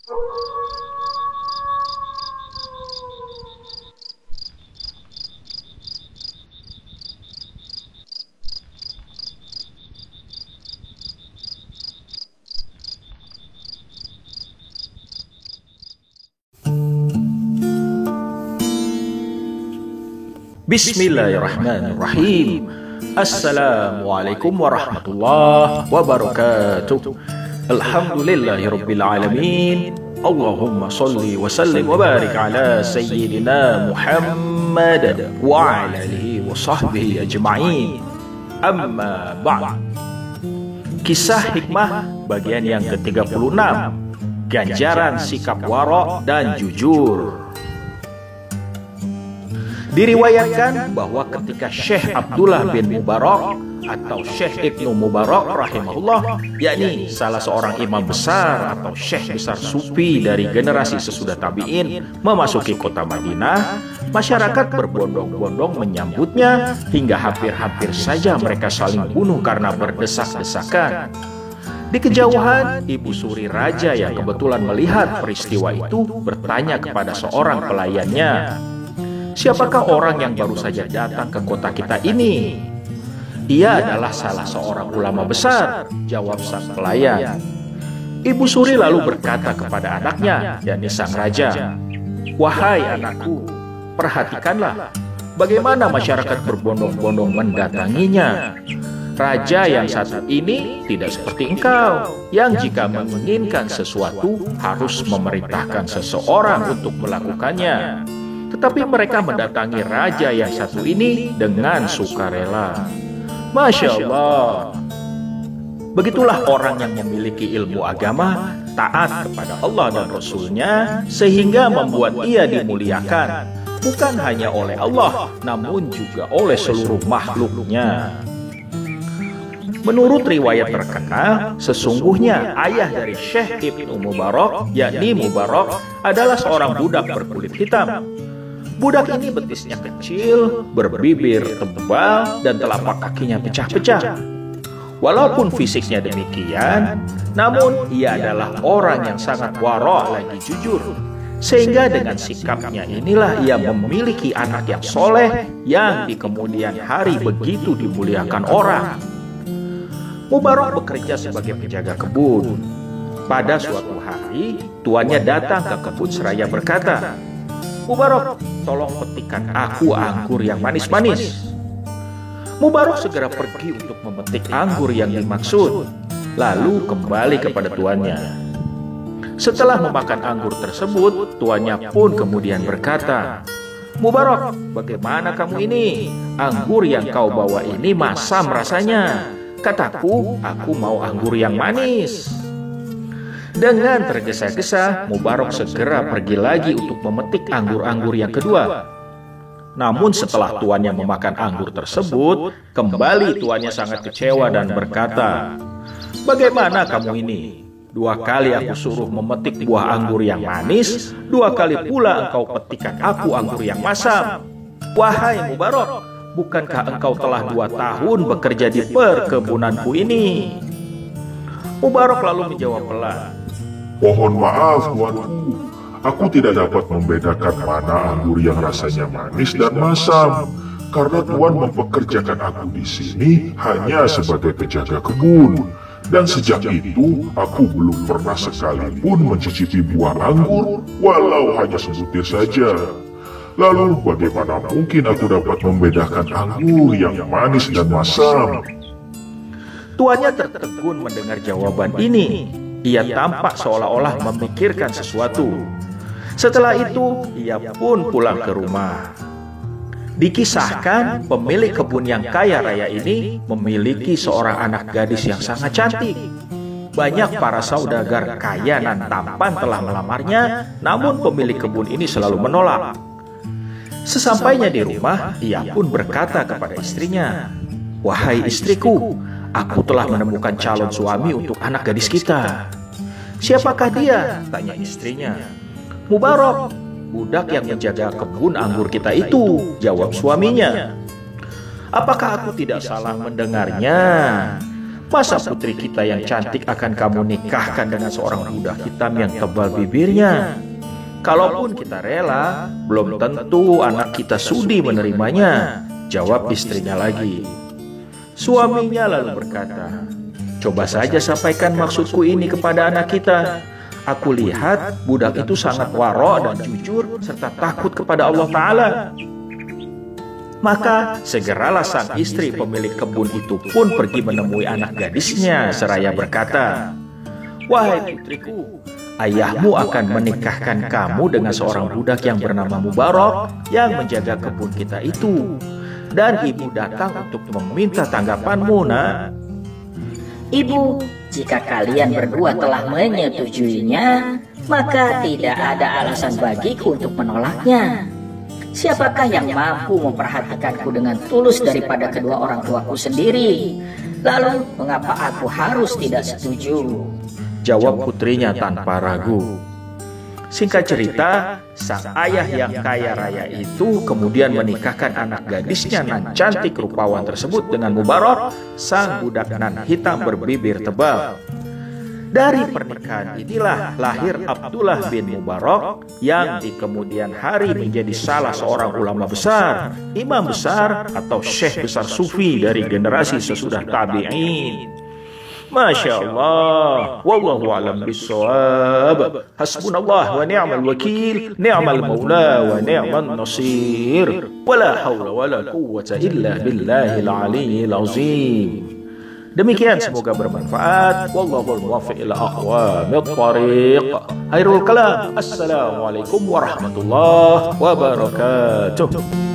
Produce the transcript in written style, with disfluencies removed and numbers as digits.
Bismillahirrahmanirrahim. Assalamualaikum warahmatullahi wabarakatuh. Alhamdulillahirabbil alamin. Allahumma shalli wa sallim wa barik ala sayyidina Muhammad wa ala alihi wa sahbihi ajma'in. Amma ba'd. Kisah hikmah bagian yang ke-36. Ganjaran sikap wara' dan jujur. Diriwayatkan bahwa ketika Syekh Abdullah bin Mubarak atau Syekh Ibnu Mubarak rahimahullah, yakni salah seorang imam besar atau syekh besar sufi dari generasi sesudah tabi'in, memasuki kota Madinah, masyarakat berbondong-bondong menyambutnya hingga hampir-hampir saja mereka saling bunuh karena berdesak-desakan. Di kejauhan, Ibu Suri Raja yang kebetulan melihat peristiwa itu bertanya kepada seorang pelayannya, "Siapakah orang yang baru saja datang ke kota kita ini?" "Ia adalah salah seorang ulama besar," jawab sang pelayan. Ibu Suri lalu berkata kepada anaknya, yakni sang raja, "Wahai anakku, perhatikanlah bagaimana masyarakat berbondong-bondong mendatanginya. Raja yang satu ini tidak seperti engkau, yang jika menginginkan sesuatu harus memerintahkan seseorang untuk melakukannya. Tetapi mereka mendatangi raja yang satu ini dengan sukarela. Masya Allah. Begitulah orang yang memiliki ilmu agama, taat kepada Allah dan Rasul-Nya, sehingga membuat ia dimuliakan, bukan hanya oleh Allah, namun juga oleh seluruh makhluknya. Menurut riwayat terkenal, sesungguhnya ayah dari Syekh Ibnu Mubarak, yakni Mubarak, adalah seorang budak berkulit hitam. Budak ini betisnya kecil, berbibir tebal, dan telapak kakinya pecah-pecah. Walaupun fisiknya demikian, namun ia adalah orang yang sangat wara' lagi jujur. Sehingga dengan sikapnya inilah ia memiliki anak yang soleh, yang di kemudian hari begitu dimuliakan orang. Mubarak bekerja sebagai penjaga kebun. Pada suatu hari, tuannya datang ke kebun seraya berkata, "Mubarak, tolong petikkan aku anggur yang manis-manis." Mubarak segera pergi untuk memetik anggur yang dimaksud, lalu kembali kepada tuannya. Setelah memakan anggur tersebut, tuannya pun kemudian berkata, "Mubarak, bagaimana kamu ini? Anggur yang kau bawa ini masam rasanya. Kataku, aku mau anggur yang manis." Dengan tergesa-gesa, Mubarak segera pergi lagi untuk memetik anggur-anggur yang kedua. Namun setelah tuannya memakan anggur tersebut, kembali tuannya sangat kecewa dan berkata, "Bagaimana kamu ini? 2 kali aku suruh memetik buah anggur yang manis, 2 kali pula engkau petikan aku anggur yang masam. Wahai Mubarak, bukankah engkau telah 2 tahun bekerja di perkebunanku ini?" Mubarak lalu menjawab pelan, "Mohon maaf tuanku, aku tidak dapat membedakan mana anggur yang rasanya manis dan masam, karena Tuan mempekerjakan aku di sini hanya sebagai penjaga kebun. Dan sejak itu, aku belum pernah sekalipun mencicipi buah anggur, walau hanya sebutir saja. Lalu bagaimana mungkin aku dapat membedakan anggur yang manis dan masam?" Tuannya tertegun mendengar jawaban ini. Ia tampak seolah-olah memikirkan sesuatu. Setelah itu, ia pun pulang ke rumah. Dikisahkan, pemilik kebun yang kaya raya ini memiliki seorang anak gadis yang sangat cantik. Banyak para saudagar kaya dan tampan telah melamarnya, namun pemilik kebun ini selalu menolak. Sesampainya di rumah, ia pun berkata kepada istrinya, "Wahai istriku, aku telah menemukan calon suami untuk anak gadis kita." "Siapakah dia?" tanya istrinya. "Mubarak, budak yang menjaga kebun anggur kita itu," jawab suaminya. "Apakah aku tidak salah mendengarnya? Masa putri kita yang cantik akan kamu nikahkan dengan seorang budak hitam yang tebal bibirnya? Kalaupun kita rela, belum tentu anak kita sudi menerimanya, jawab istrinya lagi. Suaminya lalu berkata, coba saja sampaikan maksudku ini kepada anak kita. Aku lihat budak itu sangat waro dan jujur serta takut kepada Allah Ta'ala. Maka segeralah sang istri pemilik kebun itu pun pergi menemui anak gadisnya seraya berkata, wahai putriku, ayahmu akan menikahkan kamu dengan seorang budak yang bernama Mubarak yang menjaga kebun kita itu. Dan ibu datang untuk meminta tanggapanmu, nak. Ibu, jika kalian berdua telah menyetujuinya, maka tidak ada alasan bagiku untuk menolaknya. Siapakah yang mampu memperhatikanku dengan tulus daripada kedua orang tuaku sendiri? Lalu, mengapa aku harus tidak setuju? Jawab putrinya tanpa ragu. Singkat cerita, sang ayah yang kaya raya itu kemudian menikahkan anak gadisnya nan cantik rupawan tersebut dengan Mubarak, sang budak nan hitam berbibir tebal. Dari pernikahan inilah lahir Abdullah bin Mubarak yang di kemudian hari menjadi salah seorang ulama besar, imam besar atau syekh besar sufi dari generasi sesudah tabi'in. Masya Allah, wallahu a'lam bissawab. Hasbunallah wa ni'mal wakil, ni'mal maula wa ni'man nasir. Wala hawla wala quwwata illa billahil aliyyil azim. Demikian semoga bermanfaat. Wallahul muwaffiq ila aqwamit thariq. Khairul kalam. Assalamualaikum warahmatullahi wabarakatuh.